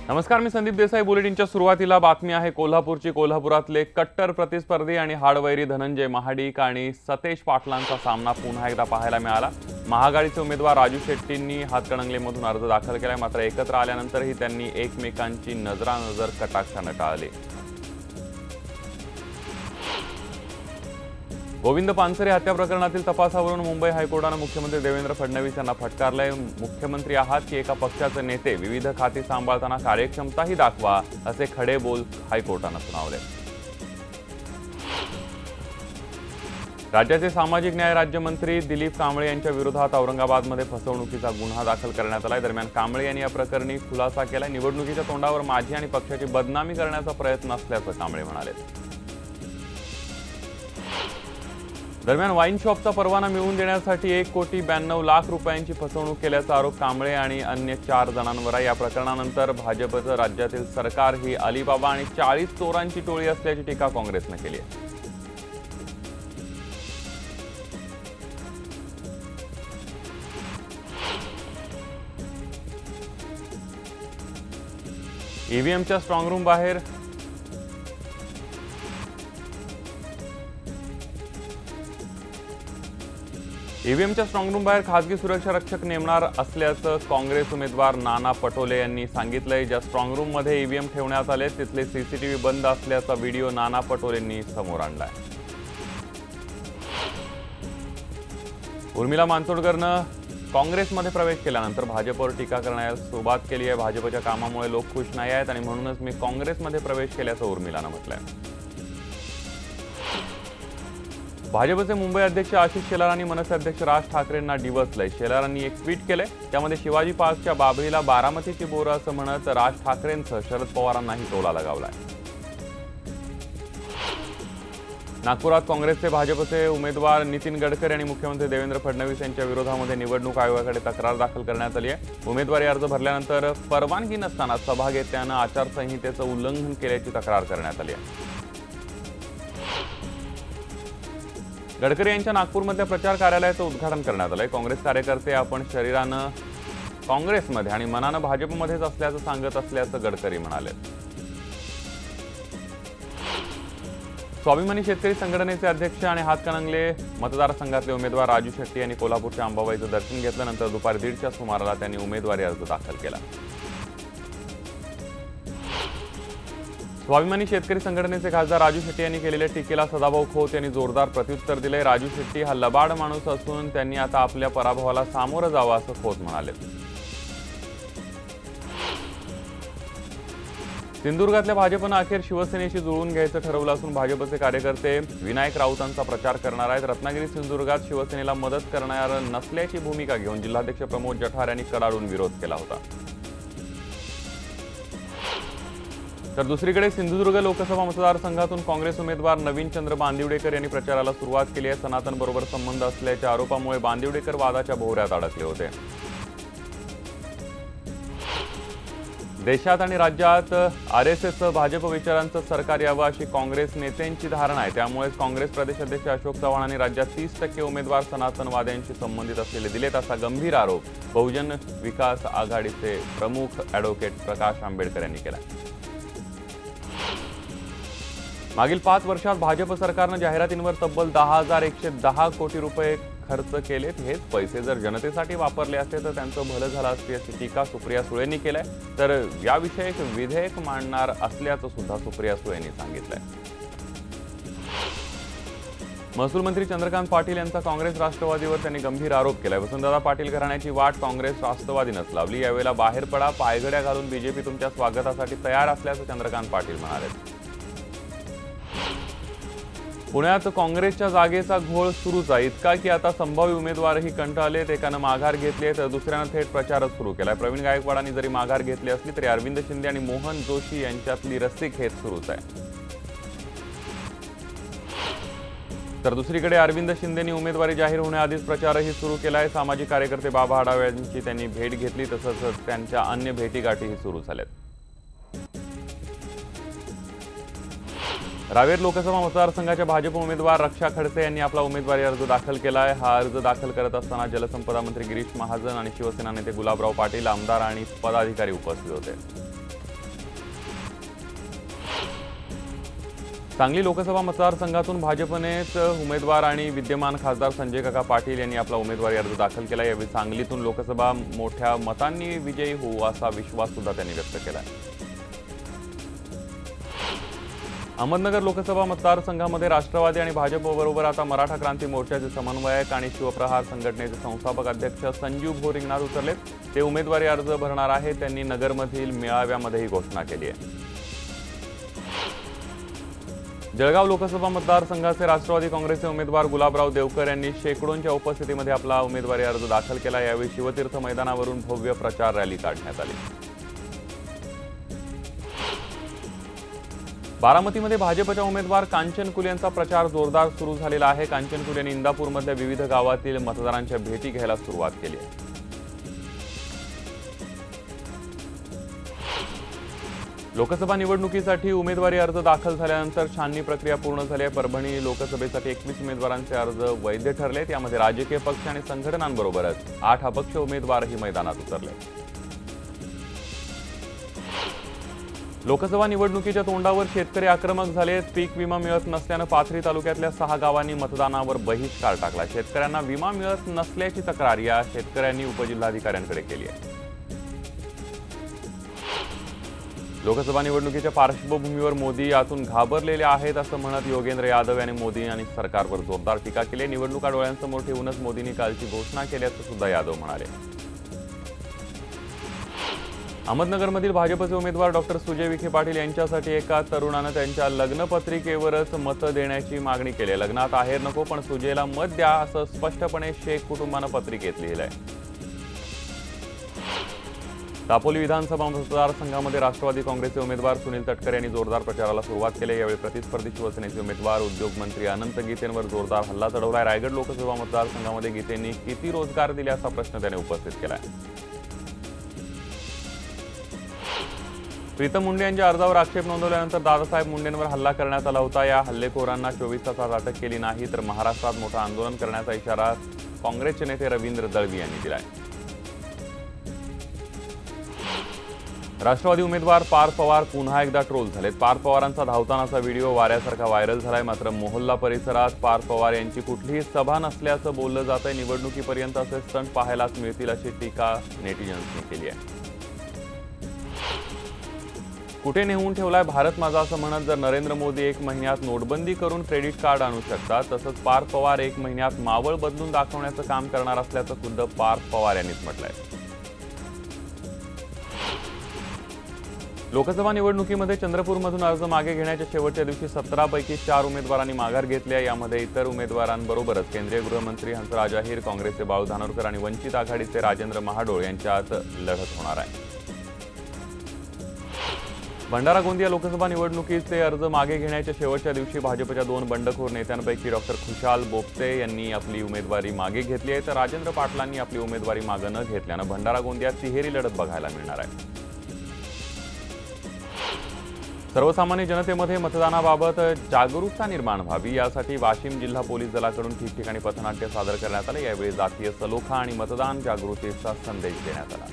नमस्कार, मी संदीप देसाई। बुलेटिनच्या सुरुवातीला बातमी आहे कोल्हापूरची। कोल्हापुरातले कट्टर प्रतिस्पर्धी आणि हाडवैरी धनंजय महाडिक आणि सतेज पाटलांचा सामना पुन्हा एकदा पाहायला मिळाला। महाआघाडीचे उमेदवार राजू शेट्टींनी हातकणंगलेमधून अर्ज दाखल केलाय, मात्र एकत्र आल्यानंतरही त्यांनी एकमेकांची नजरानजर कटाक्षाने टाळली। गोविंद पानसरे हत्या प्रकरणातील तपासावरून मुंबई हायकोर्टाने मुख्यमंत्री देवेंद्र फडणवीस यांना फटकारलंय। मुख्यमंत्री आहात की एका पक्षाचे नेते, विविध खाती सांभाळताना कार्यक्षमताही दाखवा, असे खडे बोल हायकोर्टाने सुनावले। राज्याचे सामाजिक न्याय राज्यमंत्री दिलीप कांबळे यांच्या विरोधात औरंगाबादमध्ये फसवणुकीचा गुन्हा दाखल करण्यात आलाय। दरम्यान कांबळे यांनी या प्रकरणी खुलासा केलाय। निवडणुकीच्या तोंडावर माझी आणि पक्षाची बदनामी करण्याचा प्रयत्न असल्याचं कांबळे म्हणाले। दरम्यान वाईन शॉपचा परवाना मिळवून देण्यासाठी 1,92,00,000 रुपयांची फसवणूक केल्याचा आरोप कांबळे आणि अन्य 4 जणांवर आहे। या प्रकरणानंतर भाजपचं राज्यातील सरकार ही अलिबाबा आणि 40 चोरांची टोळी असल्याची टीका काँग्रेसने केली आहे। ईव्हीएमच्या स्ट्रॉंग रूम बाहेर खासगी सुरक्षा रक्षक नेमणार असल्याचं काँग्रेस उमेदवार नाना पटोले यांनी सांगितलंय। ज्या स्ट्रॉंग रूम मध्ये ईव्हीएम ठेवण्यात आले तिथले सीसीटीव्ही बंद असल्याचा व्हिडिओ नाना पटोलेंनी समोर आणलाय। उर्मिला मातोंडकरनं काँग्रेसमध्ये प्रवेश केल्यानंतर भाजपवर टीका करण्यास सुरुवात केली आहे। भाजपच्या कामामुळे लोक खुश नाही आहेत आणि म्हणूनच मी काँग्रेसमध्ये प्रवेश केल्याचं उर्मिलानं म्हटलंय। भाजपचे मुंबई अध्यक्ष आशिष शेलार आणि मनसे अध्यक्ष राज ठाकरेंना डिवचलंय। शेलारांनी एक ट्विट केलंय, त्यामध्ये शिवाजी पार्कच्या बाबळीला बारामतीची बोरं असं म्हणत राज ठाकरेंसह शरद पवारांनाही टोला लगावलाय। नागपुरात काँग्रेसचे भाजपचे उमेदवार नितीन गडकरी आणि मुख्यमंत्री देवेंद्र फडणवीस यांच्या विरोधामध्ये निवडणूक आयोगाकडे तक्रार दाखल करण्यात आली आहे। उमेदवारी अर्ज भरल्यानंतर परवानगी नसताना सभा घेतल्यानं आचारसंहितेचं उल्लंघन केल्याची तक्रार करण्यात आली आहे। गडकरी यांच्या नागपूरमधल्या प्रचार कार्यालयाचं उद्घाटन करण्यात आलंय। काँग्रेस कार्यकर्ते आपण शरीरानं काँग्रेसमध्ये आणि मनानं भाजपमध्येच असल्याचं सांगत असल्याचं गडकरी म्हणाले। स्वाभिमानी शेतकरी संघटनेचे अध्यक्ष आणि हातकणंगले मतदारसंघातले उमेदवार राजू शेट्टी यांनी कोल्हापूरच्या अंबाबाईचं दर्शन घेतल्यानंतर दुपारी 1:30च्या सुमाराला त्यांनी उमेदवारी अर्ज दाखल केला। स्वाभिमानी शेतकरी संघटनेचे खासदार राजू शेट्टी यांनी केलेल्या टीकेला सदाभाऊ खोत यांनी जोरदार प्रत्युत्तर दिले। राजू शेट्टी हा लबाड माणूस असून त्यांनी आता आपल्या पराभवाला सामोरं जावं असं खोत म्हणाले। सिंधुदुर्गातल्या भाजपनं अखेर शिवसेनेशी जुळवून घ्यायचं ठरवलं असून भाजपचे कार्यकर्ते विनायक राऊतांचा प्रचार करणार आहेत। रत्नागिरी सिंधुदुर्गात शिवसेनेला मदत करणार नसल्याची भूमिका घेऊन जिल्हाध्यक्ष प्रमोद जठार यांनी कडाडून विरोध केला होता। तर दुसरीकडे सिंधुदुर्ग लोकसभा मतदारसंघातून काँग्रेस उमेदवार नवीनचंद्र बांदिवडेकर यांनी प्रचाराला सुरुवात केली आहे। सनातनबरोबर संबंध असल्याच्या आरोपामुळे बांदिवडेकर वादाच्या भोवऱ्यात अडकले होते। देशात आणि राज्यात आरएसएसचं भाजप विचारांचं सरकार यावं अशी काँग्रेस नेत्यांची धारणा आहे। त्यामुळेच काँग्रेस प्रदेशाध्यक्ष अशोक चव्हाण यांनी राज्यात 30% उमेदवार सनातनवाद्यांशी संबंधित असलेले दिलेत, असा गंभीर आरोप बहुजन विकास आघाडीचे प्रमुख ॲडव्होकेट प्रकाश आंबेडकर यांनी केला। मागील 5 वर्षात भाजप सरकारनं जाहिरातींवर तब्बल 10,110 कोटी रुपये खर्च केलेत। हेच पैसे जर जनतेसाठी वापरले असते तर त्यांचं भलं झालं असते, अशी टीका सुप्रिया सुळेंनी केलाय। तर याविषयक विधेयक मांडणार असल्याचं सुद्धा सुप्रिया सुळेंनी सांगितलंय। महसूल मंत्री चंद्रकांत पाटील यांचा काँग्रेस राष्ट्रवादीवर त्यांनी गंभीर आरोप केलाय। वसंतदादा पाटील घराण्याची वाट काँग्रेस राष्ट्रवादीनंच लावली। यावेळेला बाहेर पडा, पायघड्या घालून बीजेपी तुमच्या स्वागतासाठी तयार असल्याचं चंद्रकांत पाटील म्हणाले। पुण्यात काँग्रेसच्या जागेचा घोळ सुरूच आहे, इतका की आता संभाव्य उमेदवारही कंटाळलेत। एकानं माघार घेतली तर दुसऱ्यानं थेट प्रचारच सुरू केलाय। प्रवीण गायकवाडांनी जरी माघार घेतली असली तरी अरविंद शिंदे आणि मोहन जोशी यांच्यातली रस्सीखेच सुरूच आहे। तर दुसरीकडे अरविंद शिंदेंनी उमेदवारी जाहीर होण्याआधीच प्रचारही सुरू केलाय। सामाजिक कार्यकर्ते बाबा आढाव यांची त्यांनी भेट घेतली, तसंच त्यांच्या अन्य भेटीगाठीही सुरू झाल्यात। रावेर लोकसभा मतदारसंघाच्या भाजप उमेदवार रक्षा खडसे यांनी आपला उमेदवारी अर्ज दाखल केला आहे। हा अर्ज दाखल करत असताना जलसंपदा मंत्री गिरीश महाजन आणि शिवसेना नेते गुलाबराव पाटील, आमदार आणि पदाधिकारी उपस्थित होते। सांगली लोकसभा मतदारसंघातून भाजपनेच उमेदवार आणि विद्यमान खासदार संजय काका पाटील यांनी आपला उमेदवारी अर्ज दाखल केला। यावेळी सांगलीतून लोकसभा मोठ्या मतांनी विजयी होऊ असा विश्वास सुद्धा त्यांनी व्यक्त केला। अहमदनगर लोकसभा मतदारसंघामध्ये राष्ट्रवादी आणि भाजपबरोबर आता मराठा क्रांती मोर्चाचे समन्वयक आणि शिवप्रहार संघटनेचे संस्थापक अध्यक्ष संजीव भोर रिंगणात उतरलेत। ते उमेदवारी अर्ज भरणार आहेत। त्यांनी नगरमधील मेळाव्यामध्ये ही घोषणा केली आहे। जळगाव लोकसभा मतदारसंघाचे राष्ट्रवादी काँग्रेसचे उमेदवार गुलाबराव देवकर यांनी शेकडोंच्या उपस्थितीमध्ये आपला उमेदवारी अर्ज दाखल केला। यावेळी शिवतीर्थ मैदानावरून भव्य प्रचार रॅली काढण्यात आली। बारामतीमध्ये भाजपच्या उमेदवार कांचन कुल यांचा प्रचार जोरदार सुरू झालेला आहे। कांचन कुल यांनी इंदापूरमधल्या विविध गावातील मतदारांच्या भेटी घ्यायला सुरुवात केली आहे। लोकसभा निवडणुकीसाठी उमेदवारी अर्ज दाखल झाल्यानंतर छाननी प्रक्रिया पूर्ण झाली आहे। परभणी लोकसभेसाठी 21 उमेदवारांचे अर्ज वैध ठरले। त्यामध्ये राजकीय पक्ष आणि संघटनांबरोबरच 8 अपक्ष उमेदवारही मैदानात उतरले। लोकसभा निवडणुकीच्या तोंडावर शेतकरी आक्रमक झालेत। पीक विमा मिळत नसल्याने पाथरी तालुक्यातल्या 6 गावांनी मतदानावर बहिष्कार टाकला। शेतकऱ्यांना विमा मिळत नसल्याची तक्रार या शेतकऱ्यांनी उपजिल्हाधिकाऱ्यांकडे केली आहे। लोकसभा निवडणुकीच्या पार्श्वभूमीवर मोदी यातून घाबरलेले आहेत असं म्हणत योगेंद्र यादव यांनी मोदी आणि सरकारवर जोरदार टीका केली। निवडणुका डोळ्यांसमोर ठेवूनच मोदींनी कालची घोषणा केल्याचं सुद्धा यादव म्हणाले। अहमदनगरमधील भाजपचे उमेदवार डॉक्टर सुजय विखे पाटील यांच्यासाठी एका तरुणानं त्यांच्या लग्नपत्रिकेवरच मतं देण्याची मागणी केली आहे। लग्नात आहेर नको पण सुजयला मत द्या असं स्पष्टपणे शेख कुटुंबानं पत्रिकेत लिहिलंय। दापोली विधानसभा मतदारसंघामध्ये राष्ट्रवादी काँग्रेसचे उमेदवार सुनील तटकरे यांनी जोरदार प्रचाराला सुरुवात केली। यावेळी प्रतिस्पर्धी शिवसेनेचे उमेदवार उद्योगमंत्री अनंत गीतेंवर जोरदार हल्ला चढवलाय। रायगड लोकसभा मतदारसंघामध्ये गीतेंनी किती रोजगार दिले असा प्रश्न त्याने उपस्थित केलाय। प्रीतम मुंडे यांच्या अर्जावर आक्षेप नोंदवल्यानंतर दादासाहेब मुंडेंवर हल्ला करण्यात आला होता। या हल्लेखोरांना 24 तासात अटक केली नाही तर महाराष्ट्रात मोठं आंदोलन करण्याचा इशारा काँग्रेसचे नेते रवींद्र दळवी यांनी दिलाय। राष्ट्रवादी उमेदवार पार्थ पवार पुन्हा एकदा ट्रोल झालेत। पार्थ पवारांचा धावतानाचा व्हिडिओ वाऱ्यासारखा व्हायरल झालाय। मात्र मोहल्ला परिसरात पार्थ पवार यांची कुठलीही सभा नसल्याचं बोललं जातंय। निवडणुकीपर्यंत असे स्टंट पाहायलाच मिळतील अशी टीका नेटिझन्सनी केली आहे। कुठे नेऊन ठेवलाय भारत माझा असं म्हणत जर नरेंद्र मोदी 1 महिन्यात नोटबंदी करून क्रेडिट कार्ड आणू शकतात तसंच पार्थ पवार 1 महिन्यात मावळ बदलून दाखवण्याचं काम करणार असल्याचं खुद्द पार्थ पवार यांनीच म्हटलंय। लोकसभा निवडणुकीमध्ये चंद्रपूरमधून अर्ज मागे घेण्याच्या शेवटच्या दिवशी 17 पैकी 4 उमेदवारांनी माघार घेतली आहे। यामध्ये इतर उमेदवारांबरोबरच केंद्रीय गृहमंत्री हंसराज अहिर, काँग्रेसचे बाळू धानोरकर आणि वंचित आघाडीचे राजेंद्र महाडोळ यांच्यात लढत होणार आहे। भंडारा गोंदिया लोकसभा निवडणुकीचे अर्ज मागे घेण्याच्या शेवटच्या दिवशी भाजपच्या 2 बंडखोर नेत्यांपैकी डॉक्टर खुशाल बोपते यांनी आपली उमेदवारी मागे घेतली आहे तर राजेंद्र पाटलांनी आपली उमेदवारी मागे न घेतल्यानं भंडारा गोंदियात तिहेरी लढत बघायला मिळणार आहे। सर्वसामान्य जनतेमध्ये मतदानाबाबत जागरूकता निर्माण व्हावी यासाठी वाशिम जिल्हा पोलीस दलाकडून ठिकठिकाणी पथनाट्य सादर करण्यात आले। यावेळी जातीय सलोखा आणि मतदान जागृतीचा संदेश देण्यात आला।